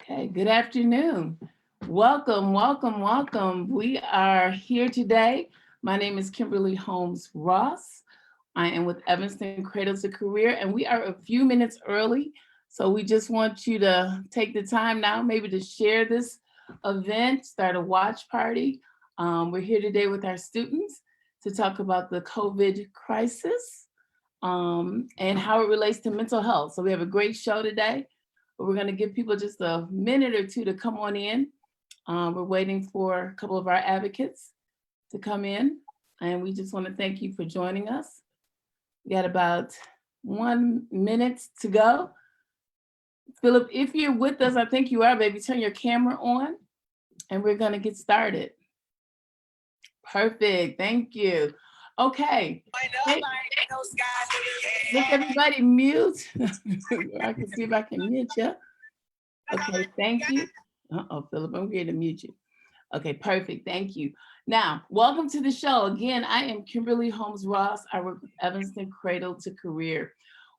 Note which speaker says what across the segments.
Speaker 1: Okay, good afternoon. Welcome, welcome, welcome. We are here today. My name is Kimberly Holmes-Ross. I am with Evanston Cradle to Career, and we are a few minutes early. So we just want you to take the time now, maybe to share this event, start a watch party. We're here today with our students to talk about the COVID crisis and how it relates to mental health. So we have a great show today. But we're going to give people just a minute or two to come on in. We're waiting for a couple of our advocates to come in, and we just want to thank you for joining us. We got about 1 minute to go. Philip, if you're with us, I think you are, baby, turn your camera on, and we're going to get started. Perfect, thank you. Okay. Hey, look, everybody mute. I can see if I can mute you. Okay, thank you. Uh-oh, Philip, I'm going to mute you. Okay, perfect, thank you. Now, welcome to the show. Again, I am Kimberly Holmes-Ross. I work with Evanston Cradle to Career.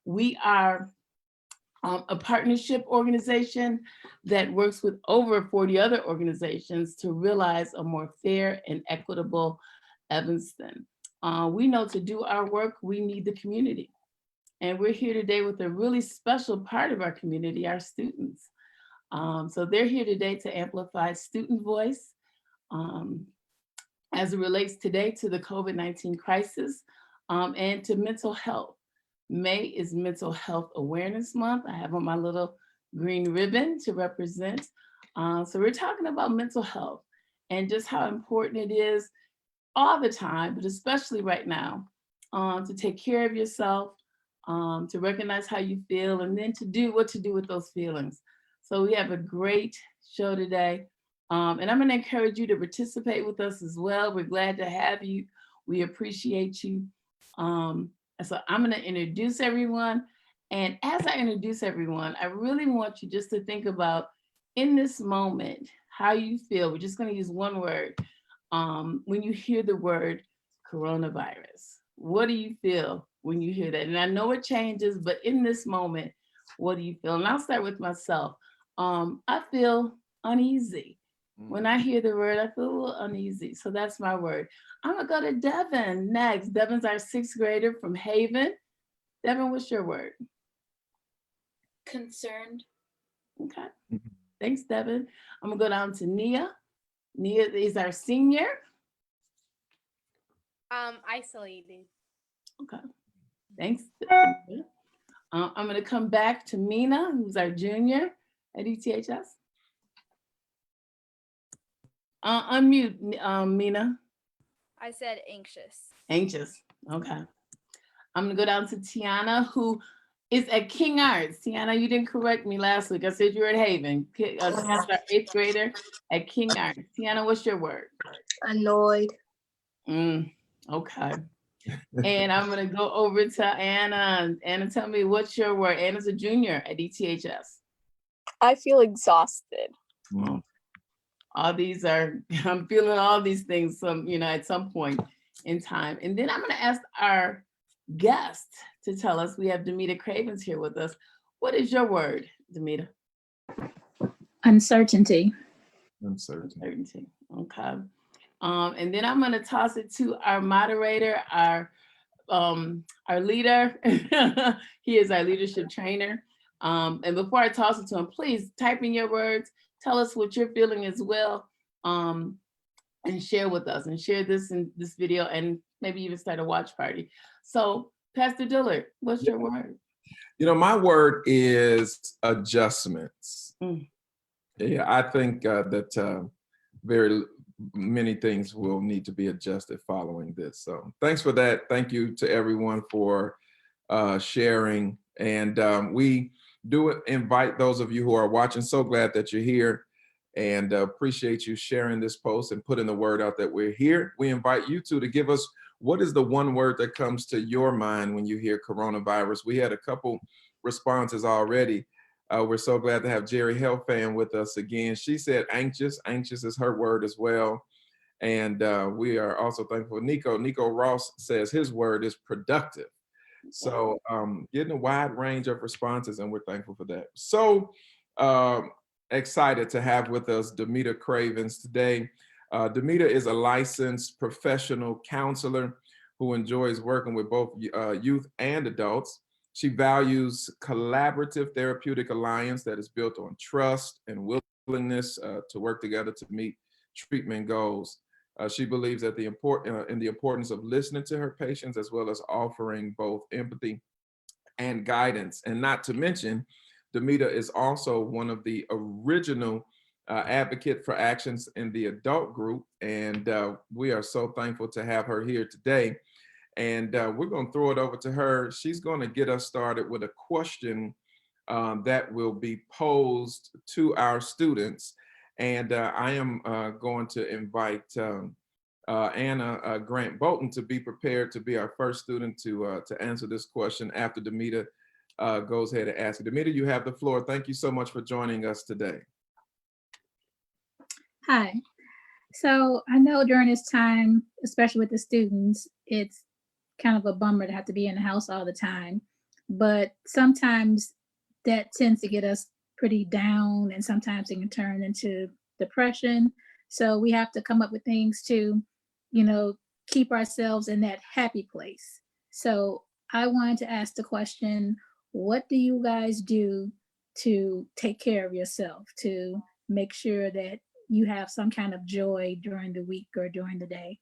Speaker 1: We are a partnership organization that works with over 40 other organizations to realize a more fair and equitable Evanston. We know to do our work, we need the community. And we're here today with a really special part of our community, our students. So they're here today to amplify student voice as it relates today to the COVID-19 crisis and to mental health. May is Mental Health Awareness Month. I have on my little green ribbon to represent. So we're talking about mental health and just how important it is all the time, but especially right now, to take care of yourself, to recognize how you feel, and then to do what to do with those feelings. So we have a great show today. And I'm going to encourage you to participate with us as well. We're glad to have you. We appreciate you. So I'm going to introduce everyone. And as I introduce everyone, I really want you just to think about in this moment, how you feel. We're just going to use one word. When you hear the word coronavirus, what do you feel when you hear that? And I know it changes, but in this moment, what do you feel? And I'll start with myself. I feel uneasy. When I hear the word, I feel a little uneasy. So that's my word. I'm gonna go to Devin next. Devin's our 6th grader from Haven. Devin, what's your word?
Speaker 2: Concerned.
Speaker 1: Okay. Thanks, Devin. I'm gonna go down to Nia. Nia is our senior.
Speaker 2: Isolated.
Speaker 1: Okay. Thanks. I'm gonna come back to Mina, who's our junior at ETHS. Unmute, Mina.
Speaker 2: I said anxious.
Speaker 1: Anxious. Okay. I'm gonna go down to Tiana, who is at King Arts. Tiana, you didn't correct me last week. I said you were at Haven. That's our 8th grader at King Arts. Tiana, what's your word?
Speaker 3: Annoyed.
Speaker 1: Okay. And I'm gonna go over to Anna. Anna, tell me what's your word? Anna's a junior at ETHS.
Speaker 3: I feel exhausted.
Speaker 1: Well, all these are, I'm feeling all these things at some point in time. And then I'm gonna ask our guest to tell us. We have Demita Cravens here with us. What is your word, Demita?
Speaker 4: Uncertainty.
Speaker 1: Uncertainty. Okay. And then I'm gonna toss it to our moderator, our leader. He is our leadership trainer. And before I toss it to him, please type in your words. Tell us what you're feeling as well, and share with us, and share this in this video, and maybe even start a watch party. So, Pastor Dillard, what's your word?
Speaker 5: My word is adjustments. Yeah, I think that very many things will need to be adjusted following this. So thanks for that. Thank you to everyone for sharing. And we do invite those of you who are watching. So glad that you're here, and appreciate you sharing this post and putting the word out that we're here. We invite you to give us, what is the one word that comes to your mind when you hear coronavirus? We had a couple responses already. We're so glad to have Jerry Hellfan with us again. She said anxious. Anxious is her word as well. And we are also thankful for Nico Ross says his word is productive. So getting a wide range of responses, and we're thankful for that. So excited to have with us Demita Cravens today. Demita is a licensed professional counselor who enjoys working with both youth and adults. She values collaborative therapeutic alliance that is built on trust and willingness to work together to meet treatment goals. She believes that in the importance of listening to her patients, as well as offering both empathy and guidance. And not to mention, Demita is also one of the original advocate for actions in the adult group. And we are so thankful to have her here today. And we're going to throw it over to her. She's going to get us started with a question that will be posed to our students. And I am going to invite Anna Grant Bolton to be prepared to be our first student to answer this question after Demita goes ahead and asks it. Demita, you have the floor. Thank you so much for joining us today.
Speaker 4: Hi. So I know during this time, especially with the students, it's kind of a bummer to have to be in the house all the time. But sometimes that tends to get us pretty down, and sometimes it can turn into depression. So we have to come up with things to, keep ourselves in that happy place. So I wanted to ask the question, what do you guys do to take care of yourself, to make sure that you have some kind of joy during the week or during the day?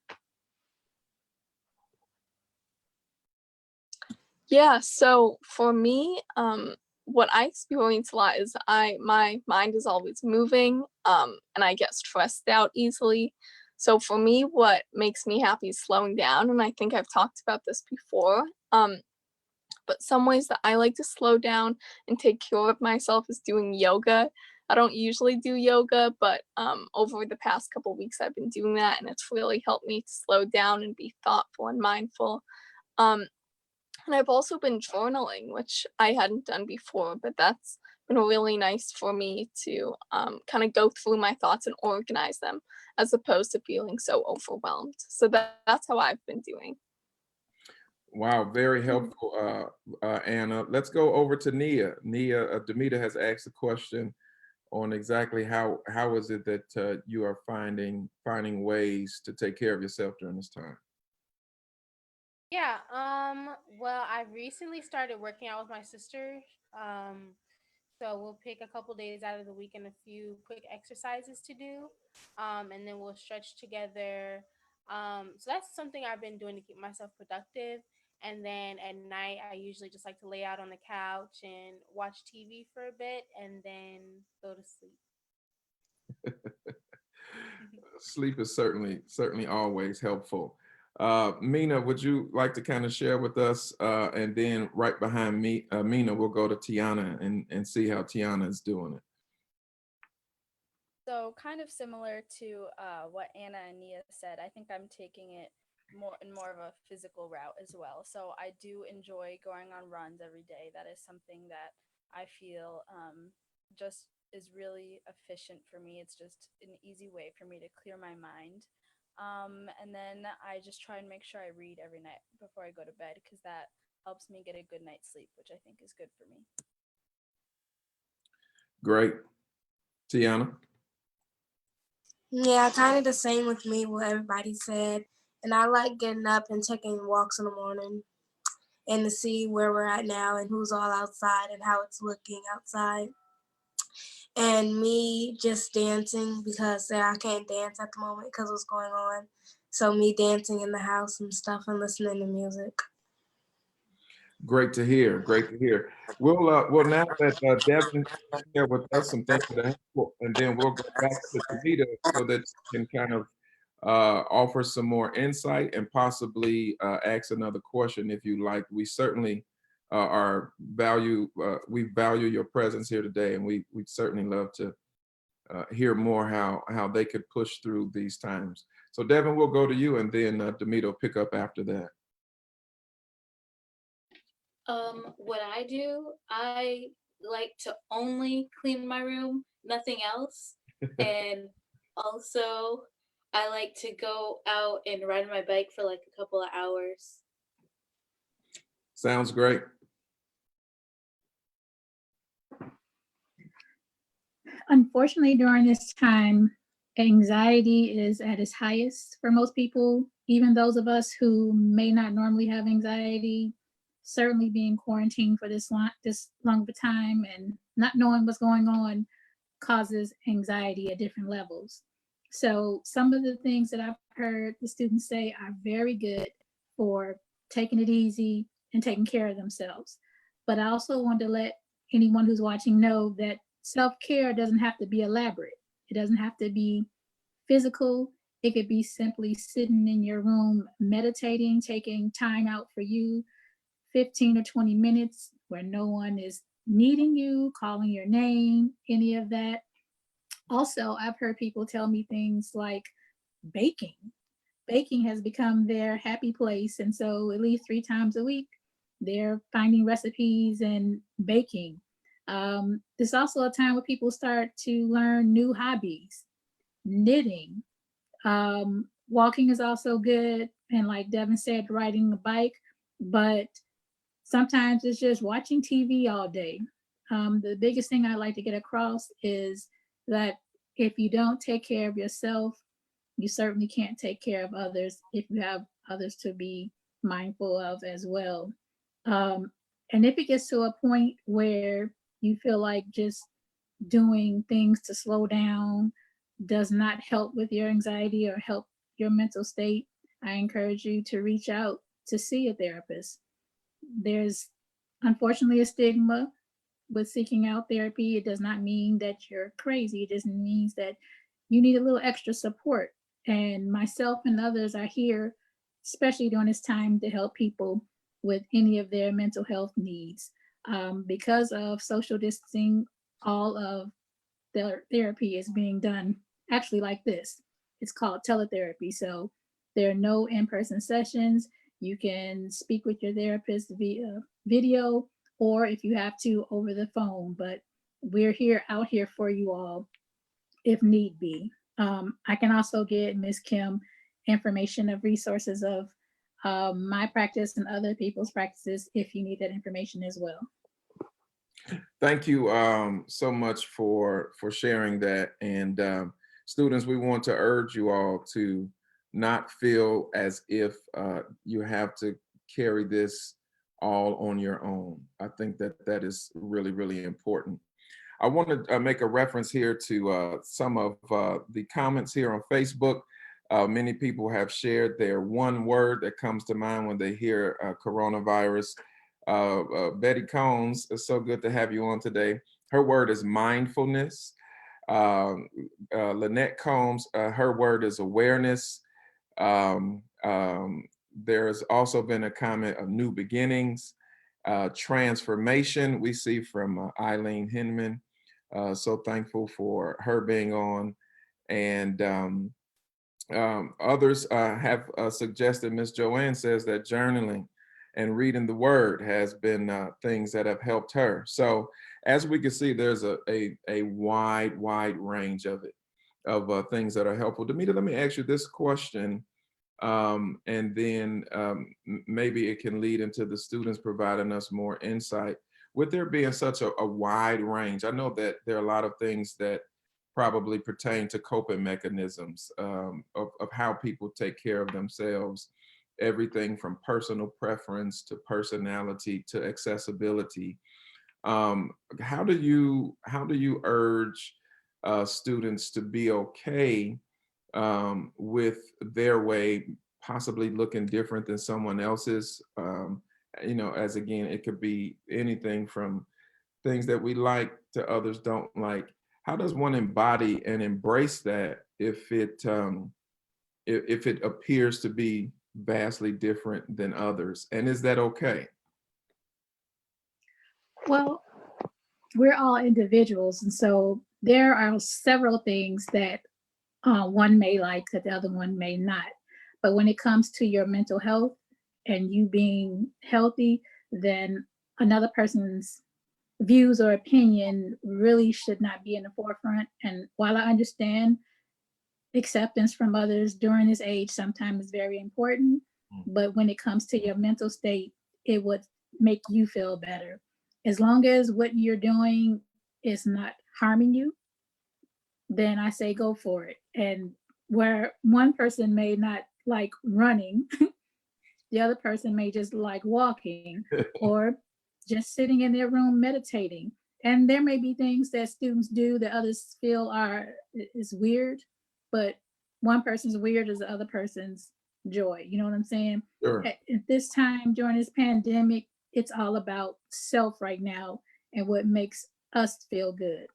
Speaker 3: Yeah, so for me, what I experience a lot is my mind is always moving, and I get stressed out easily. So for me, what makes me happy is slowing down, and I think I've talked about this before. But some ways that I like to slow down and take care of myself is doing yoga. I don't usually do yoga, but over the past couple of weeks, I've been doing that, and it's really helped me to slow down and be thoughtful and mindful. And I've also been journaling, which I hadn't done before, but that's been really nice for me to kind of go through my thoughts and organize them, as opposed to feeling so overwhelmed. So that's how I've been doing.
Speaker 5: Wow, very helpful, Anna. Let's go over to Nia. Nia, Demita has asked a question on exactly how is it that you are finding ways to take care of yourself during this time.
Speaker 2: Yeah, well, I recently started working out with my sister. So we'll pick a couple days out of the week and a few quick exercises to do. And then we'll stretch together. So that's something I've been doing to keep myself productive. And then at night, I usually just like to lay out on the couch and watch TV for a bit and then go to sleep.
Speaker 5: Sleep is certainly always helpful. Mina, would you like to kind of share with us? And then right behind me, Mina, we'll go to Tiana and see how Tiana is doing it.
Speaker 6: So kind of similar to what Anna and Nia said, I think I'm taking it more of a physical route as well. So I do enjoy going on runs every day. That is something that I feel just is really efficient for me. It's just an easy way for me to clear my mind. And then I just try and make sure I read every night before I go to bed, because that helps me get a good night's sleep, which I think is good for me.
Speaker 5: Great. Tiana?
Speaker 7: Yeah, kind of the same with me, what everybody said. And I like getting up and taking walks in the morning and to see where we're at now and who's all outside and how it's looking outside. And me just dancing, because I can't dance at the moment because of what's going on. So me dancing in the house and stuff and listening to music.
Speaker 5: Great to hear. Great to hear. We'll now let Devin share with us some things that are helpful, and then we'll go back to Tamita so that you can kind of offer some more insight and possibly ask another question if you like. We certainly we value your presence here today, and we'd certainly love to hear more how they could push through these times. So Devin, we'll go to you, and then Demita will pick up after that.
Speaker 8: What I do, I like to only clean my room, nothing else. And also, I like to go out and ride my bike for like a couple of hours.
Speaker 5: Sounds great.
Speaker 4: Unfortunately, during this time, anxiety is at its highest for most people, even those of us who may not normally have anxiety. Certainly being quarantined for this long of a time and not knowing what's going on causes anxiety at different levels. So some of the things that I've heard the students say are very good for taking it easy and taking care of themselves. But I also want to let anyone who's watching know that self-care doesn't have to be elaborate. It doesn't have to be physical. It could be simply sitting in your room, meditating, taking time out for you, 15 or 20 minutes where no one is needing you, calling your name, any of that. Also, I've heard people tell me things like baking. Baking has become their happy place. And so at least 3 times a week, they're finding recipes and baking. There's also a time where people start to learn new hobbies, knitting. Walking is also good. And like Devin said, riding a bike. But sometimes it's just watching TV all day. The biggest thing I like to get across is that if you don't take care of yourself, you certainly can't take care of others if you have others to be mindful of as well. And if it gets to a point where you feel like just doing things to slow down does not help with your anxiety or help your mental state, I encourage you to reach out to see a therapist. There's unfortunately a stigma with seeking out therapy. It does not mean that you're crazy. It just means that you need a little extra support. And myself and others are here, especially during this time, to help people with any of their mental health needs. Because of social distancing, all of their therapy is being done actually like this. It's called teletherapy. So there are no in-person sessions. You can speak with your therapist via video, or if you have to, over the phone. But we're out here for you all if need be. I can also get Ms. Kim information of resources of my practice and other people's practices if you need that information as well.
Speaker 5: Thank you so much for sharing that. And students, we want to urge you all to not feel as if you have to carry this all on your own. I think that is really, really important. I want to make a reference here to some of the comments here on Facebook. Many people have shared their one word that comes to mind when they hear coronavirus. Betty Combs, it's so good to have you on today. Her word is mindfulness. Lynette Combs, her word is awareness. There's also been a comment of new beginnings, transformation, we see from Eileen Hinman. So thankful for her being on. And others have suggested, Miss Joanne says that journaling and reading the word has been things that have helped her. So as we can see, there's a wide range of it, of things that are helpful. Demita, let me ask you this question, and then maybe it can lead into the students providing us more insight. With there being such a wide range, I know that there are a lot of things that probably pertain to coping mechanisms of how people take care of themselves, everything from personal preference to personality to accessibility. How do you urge students to be okay with their way possibly looking different than someone else's? You know, as again, it could be anything from things that we like to others don't like. How does one embody and embrace that if it appears to be vastly different than others? And is that okay?
Speaker 4: Well, we're all individuals, and so there are several things that one may like that the other one may not. But when it comes to your mental health and you being healthy, then another person's views or opinion really should not be in the forefront. And while I understand acceptance from others during this age sometimes is very important, but when it comes to your mental state, it would make you feel better. As long as what you're doing is not harming you, then I say go for it. And where one person may not like running, the other person may just like walking or just sitting in their room meditating. And there may be things that students do that others feel are is weird, but one person's weird is the other person's joy. You know what I'm saying?
Speaker 5: Sure.
Speaker 4: At this time during this pandemic, it's all about self right now and what makes us feel good.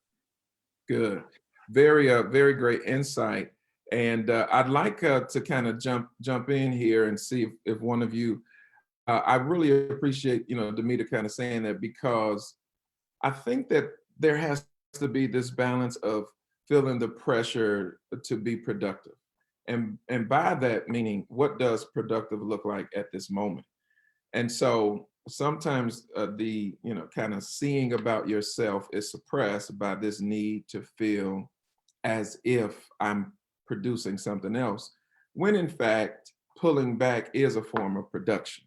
Speaker 5: Good. Very great insight. And I'd like to kind of jump in here and see if one of you, I really appreciate, Demita kind of saying that, because I think that there has to be this balance of feeling the pressure to be productive. And by that meaning, what does productive look like at this moment? And so sometimes the, kind of seeing about yourself is suppressed by this need to feel as if I'm producing something else, when in fact, pulling back is a form of production.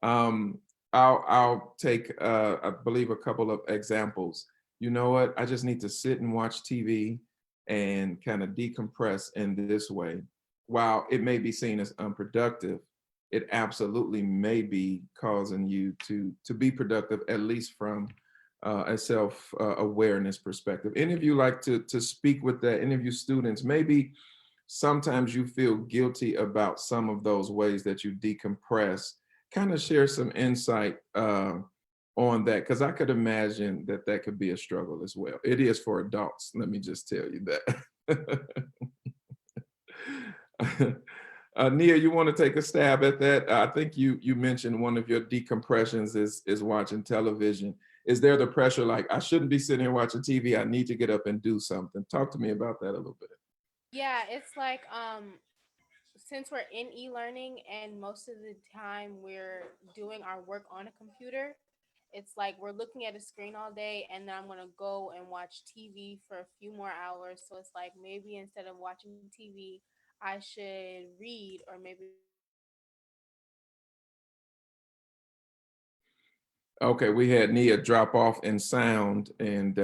Speaker 5: I'll take, I believe, a couple of examples. You know what? I just need to sit and watch TV and kind of decompress in this way. While it may be seen as unproductive, it absolutely may be causing you to be productive, at least from a self-awareness perspective. Any of you like to speak with that? Any of you students, maybe sometimes you feel guilty about some of those ways that you decompress. Kind of share some insight on that, because I could imagine that that could be a struggle as well. It is for adults, let me just tell you that. Nia, you want to take a stab at that? I think you mentioned one of your decompressions is watching television. Is there the pressure like, I shouldn't be sitting here watching TV, I need to get up and do something? Talk to me about that a little bit.
Speaker 2: Yeah, it's like since we're in e-learning and most of the time we're doing our work on a computer, it's like we're looking at a screen all day, and then I'm going to go and watch TV for a few more hours. So it's like maybe instead of watching TV, I should read, or maybe.
Speaker 5: Okay, we had Nia drop off in sound, and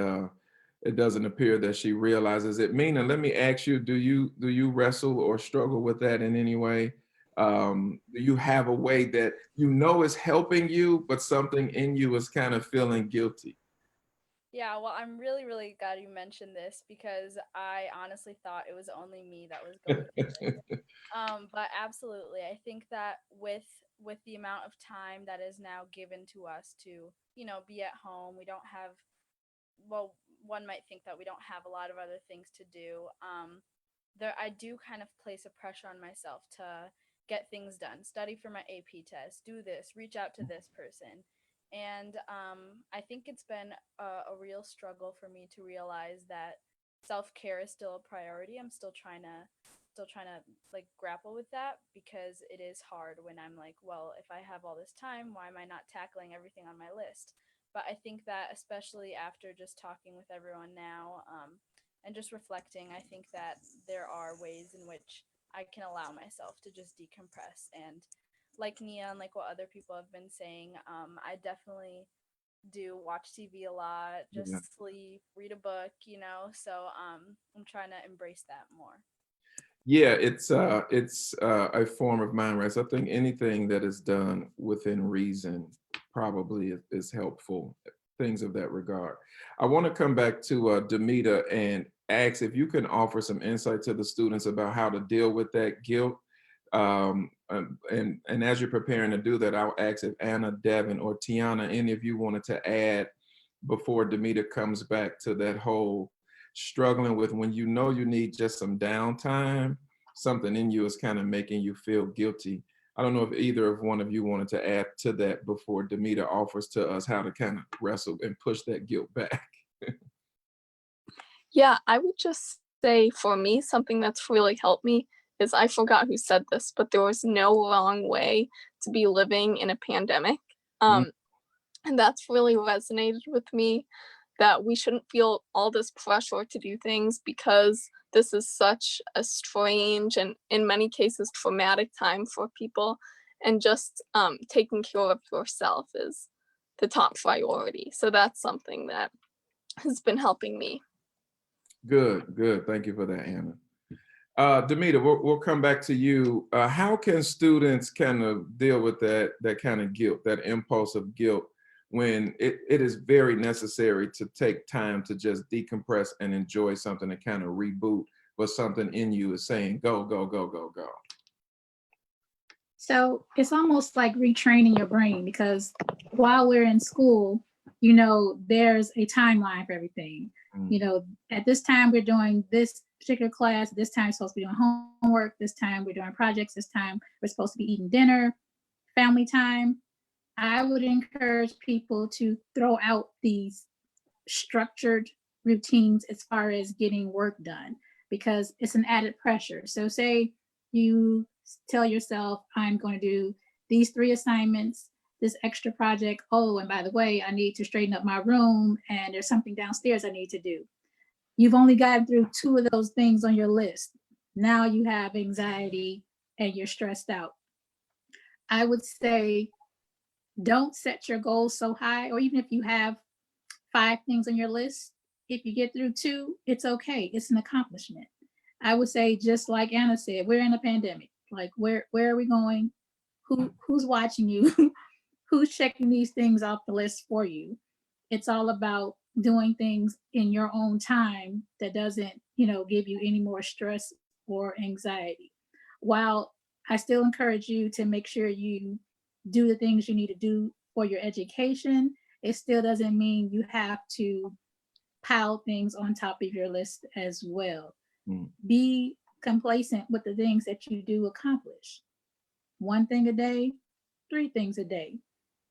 Speaker 5: it doesn't appear that she realizes it. Mina, let me ask you, do you wrestle or struggle with that in any way? Do you have a way that you know is helping you, but something in you is kind of feeling guilty?
Speaker 6: Yeah, well, I'm really, really glad you mentioned this, because I honestly thought it was only me that was going through it. But absolutely, I think that with the amount of time that is now given to us to, be at home, we don't have, well, one might think that we don't have a lot of other things to do. There, I do kind of place a pressure on myself to get things done, study for my AP test, do this, reach out to this person. And I think it's been a real struggle for me to realize that self-care is still a priority. I'm still trying to like grapple with that, because it is hard when I'm like, well, if I have all this time, why am I not tackling everything on my list? But I think that, especially after just talking with everyone now, and just reflecting, I think that there are ways in which I can allow myself to just decompress. And like Nia and like what other people have been saying, I definitely do watch TV a lot,
Speaker 5: Yeah.
Speaker 6: just sleep, read a book, So I'm trying to embrace that more.
Speaker 5: Yeah, it's a form of mind rest. I think anything that is done within reason probably is helpful, things of that regard. I want to come back to Demita and ask if you can offer some insight to the students about how to deal with that guilt. And as you're preparing to do that, I'll ask if Anna, Devin, or Tiana, any of you wanted to add before Demita comes back to that whole struggling with when you know you need just some downtime, something in you is kind of making you feel guilty. I don't know if either of one of you wanted to add to that before Demita offers to us how to kind of wrestle and push that guilt back.
Speaker 3: Yeah, I would just say for me, something that's really helped me is, I forgot who said this, but there was no wrong way to be living in a pandemic. And that's really resonated with me, that we shouldn't feel all this pressure to do things, because this is such a strange and in many cases traumatic time for people, and just taking care of yourself is the top priority. So that's something that has been helping me.
Speaker 5: Good, good. Thank you for that, Anna. Demita, we'll come back to you. How can students kind of deal with that kind of guilt, that impulsive guilt, when it is very necessary to take time to just decompress and enjoy something and kind of reboot, but something in you is saying, go, go, go, go, go?
Speaker 4: So it's almost like retraining your brain, because while we're in school, you know, there's a timeline for everything. You know, at this time we're doing this particular class, this time we're supposed to be doing homework, this time we're doing projects, this time we're supposed to be eating dinner, family time. I would encourage people to throw out these structured routines as far as getting work done, because it's an added pressure. So say you tell yourself, I'm going to do these 3 assignments, this extra project. Oh, and by the way, I need to straighten up my room, and there's something downstairs I need to do. You've only gotten through 2 of those things on your list. Now you have anxiety and you're stressed out. I would say don't set your goals so high, or even if you have 5 things on your list, if you get through 2, it's okay. It's an accomplishment. I would say, just like Anna said, we're in a pandemic. Like, where are we going? Who's watching you? Who's checking these things off the list for you? It's all about doing things in your own time that doesn't, you know, give you any more stress or anxiety. While I still encourage you to make sure you do the things you need to do for your education, it still doesn't mean you have to pile things on top of your list as well. Be complacent with the things that you do accomplish. 1 thing a day, 3 things a day.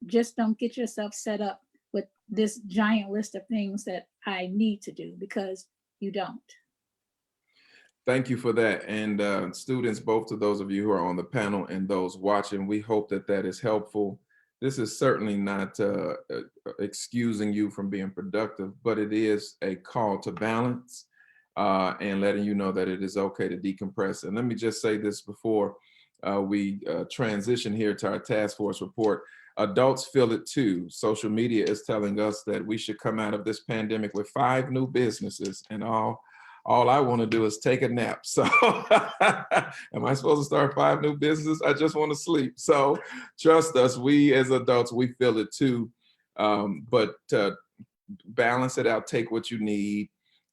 Speaker 4: Just don't get yourself set up with this giant list of things that I need to do, because you don't.
Speaker 5: Thank you for that. And students, both of those of you who are on the panel and those watching, we hope that that is helpful. This is certainly not excusing you from being productive, but it is a call to balance and letting you know that it is okay to decompress. And let me just say this before we transition here to our task force report. Adults feel it too. Social media is telling us that we should come out of this pandemic with 5 new businesses, and all I want to do is take a nap. So am I supposed to start 5 new businesses? I just want to sleep. So trust us, we as adults, we feel it too. But balance it out, take what you need,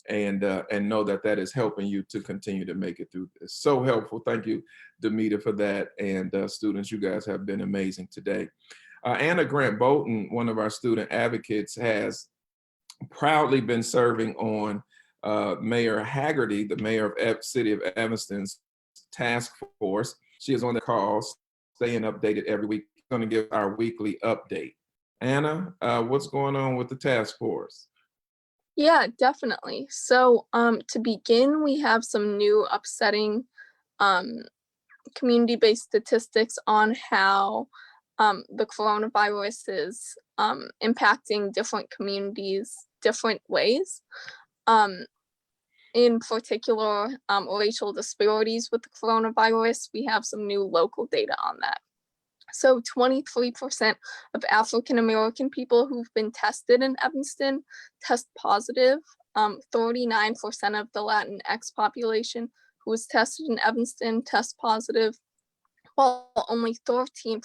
Speaker 5: and know that that is helping you to continue to make it through this. So helpful. Thank you, Demita, for that. And students, you guys have been amazing today. Anna Grant Bolton, one of our student advocates, has proudly been serving on Mayor Haggerty, the mayor of City of Evanston's task force. She is on the call, staying updated every week. Going to give our weekly update. Anna, what's going on with the task force?
Speaker 3: Yeah, definitely. So to begin, we have some new upsetting community-based statistics on how the coronavirus is impacting different communities different ways. In particular, racial disparities with the coronavirus, we have some new local data on that. So 23% of African-American people who've been tested in Evanston test positive. 39% of the Latinx population who was tested in Evanston test positive, while only 13%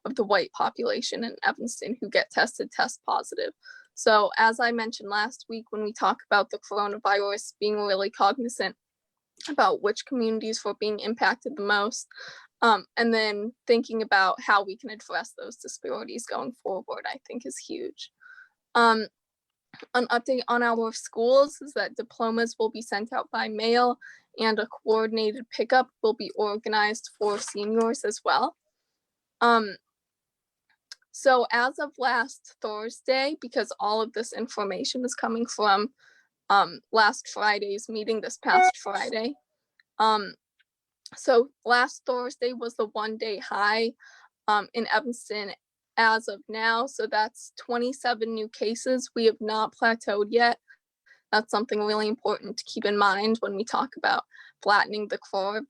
Speaker 3: of the white population in Evanston who get tested test positive. So as I mentioned last week, when we talk about the coronavirus, being really cognizant about which communities were being impacted the most, and then thinking about how we can address those disparities going forward, I think is huge. An update on our schools is that diplomas will be sent out by mail, and a coordinated pickup will be organized for seniors as well. So as of last Thursday, because all of this information is coming from last Friday's meeting, this past Friday. So last Thursday was the 1-day high in Evanston as of now. So that's 27 new cases. We have not plateaued yet. That's something really important to keep in mind when we talk about flattening the curve.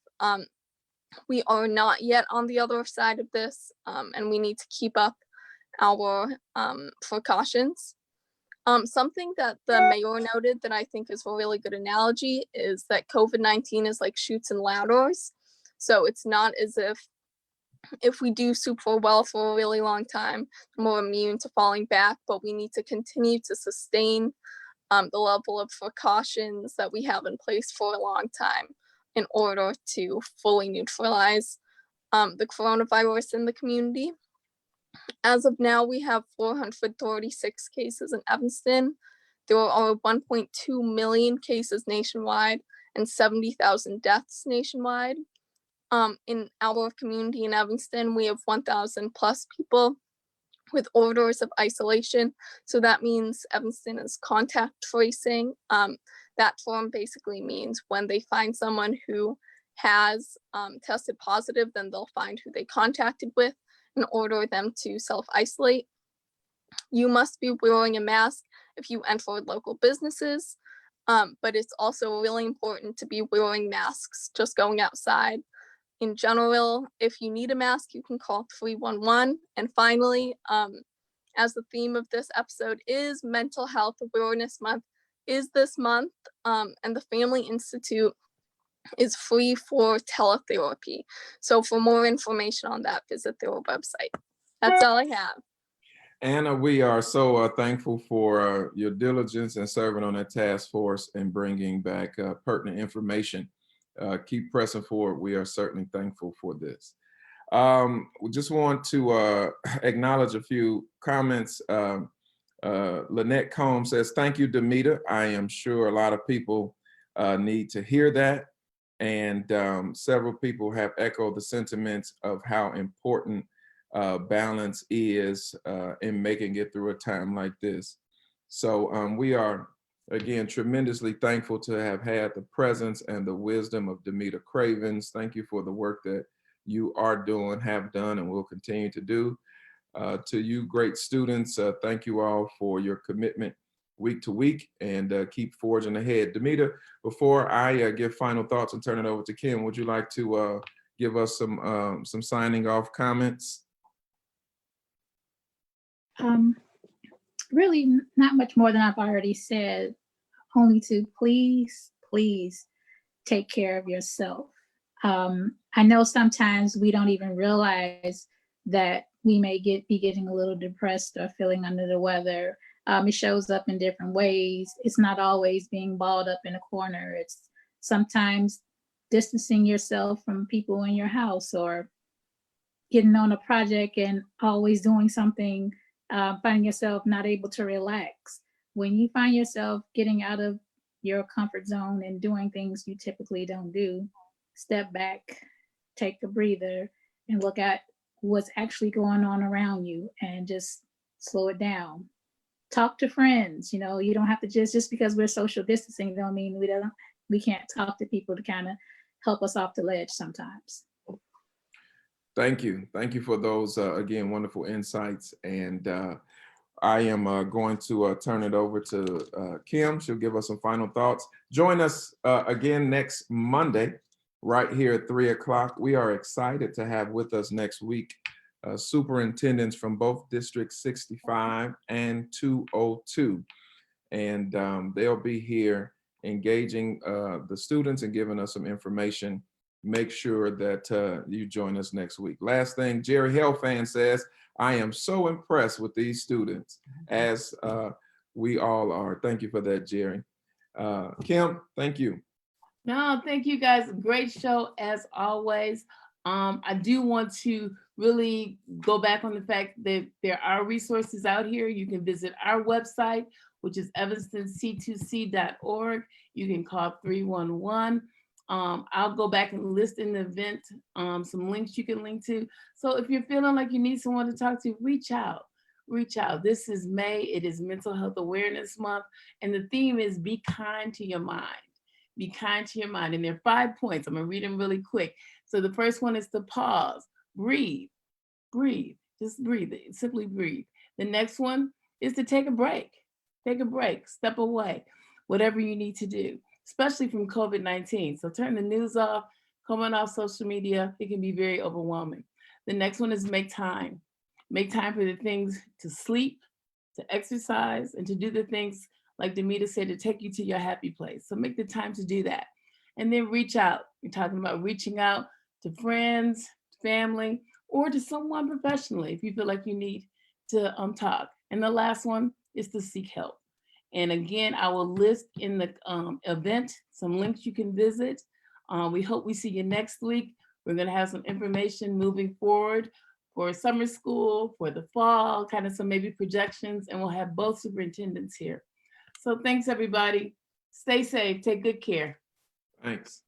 Speaker 3: We are not yet on the other side of this, and we need to keep up our precautions. Something that the mayor noted that I think is a really good analogy is that COVID-19 is like chutes and ladders. So it's not as if we do super well for a really long time, we're immune to falling back, but we need to continue to sustain the level of precautions that we have in place for a long time in order to fully neutralize the coronavirus in the community. As of now, we have 436 cases in Evanston. There are 1.2 million cases nationwide and 70,000 deaths nationwide. In our community in Evanston, we have 1,000 plus people with orders of isolation. So that means Evanston is contact tracing. That term basically means when they find someone who has tested positive, then they'll find who they contacted with and order them to self-isolate. You must be wearing a mask if you enter local businesses, but it's also really important to be wearing masks just going outside. In general, if you need a mask, you can call 311. And finally, as the theme of this episode is Mental Health Awareness Month, is this month, and the Family Institute is free for teletherapy. So for more information on that, visit their website. That's all I have.
Speaker 5: Anna, we are so thankful for your diligence and serving on that task force and bringing back pertinent information. Keep pressing forward. We are certainly thankful for this. We just want to acknowledge a few comments. Lynette Combs says, thank you, Demita. I am sure a lot of people need to hear that. And several people have echoed the sentiments of how important balance is in making it through a time like this. So we are, again, tremendously thankful to have had the presence and the wisdom of Demita Cravens. Thank you for the work that you are doing, have done, and will continue to do. To you great students, thank you all for your commitment week to week, and keep forging ahead. Demita, before I give final thoughts and turn it over to Kim, would you like to give us some signing off comments?
Speaker 4: Really not much more than I've already said, only to please take care of yourself. I know sometimes we don't even realize that we may be getting a little depressed or feeling under the weather. It shows up in different ways. It's not always being balled up in a corner. It's sometimes distancing yourself from people in your house, or getting on a project and always doing something, finding yourself not able to relax. When you find yourself getting out of your comfort zone and doing things you typically don't do, step back, take a breather, and look at what's actually going on around you and just slow it down. Talk to friends. You know, you don't have to just because we're social distancing don't mean we can't talk to people to kind of help us off the ledge sometimes.
Speaker 5: Thank you. Thank you for those, again, wonderful insights. And I am going to turn it over to Kim. She'll give us some final thoughts. Join us again next Monday, right here at 3 o'clock. We are excited to have with us next week superintendents from both District 65 and 202. And they'll be here engaging the students and giving us some information. Make sure that you join us next week. Last thing, Jerry Hellfan says, I am so impressed with these students, as we all are. Thank you for that, Jerry. Kim, thank you.
Speaker 1: No, thank you guys. Great show as always. I do want to really go back on the fact that there are resources out here. You can visit our website, which is evanstонc2c.org. You can call 311. I'll go back and list in the event some links you can link to. So if you're feeling like you need someone to talk to, reach out. Reach out. This is May. It is Mental Health Awareness Month. And the theme is be kind to your mind. Be kind to your mind. And there are 5 points. I'm going to read them really quick. So the first one is to pause, breathe, just breathe, simply breathe. The next one is to take a break, step away, whatever you need to do, especially from COVID-19. So turn the news off, comment off social media. It can be very overwhelming. The next one is make time for the things to sleep, to exercise, and to do the things like Demita said, to take you to your happy place. So make the time to do that. And then reach out. We're talking about reaching out to friends, family, or to someone professionally if you feel like you need to talk. And the last one is to seek help. And again, I will list in the event some links you can visit. We hope we see you next week. We're going to have some information moving forward for summer school, for the fall, kind of some maybe projections, and we'll have both superintendents here. So thanks, everybody. Stay safe. Take good care.
Speaker 5: Thanks.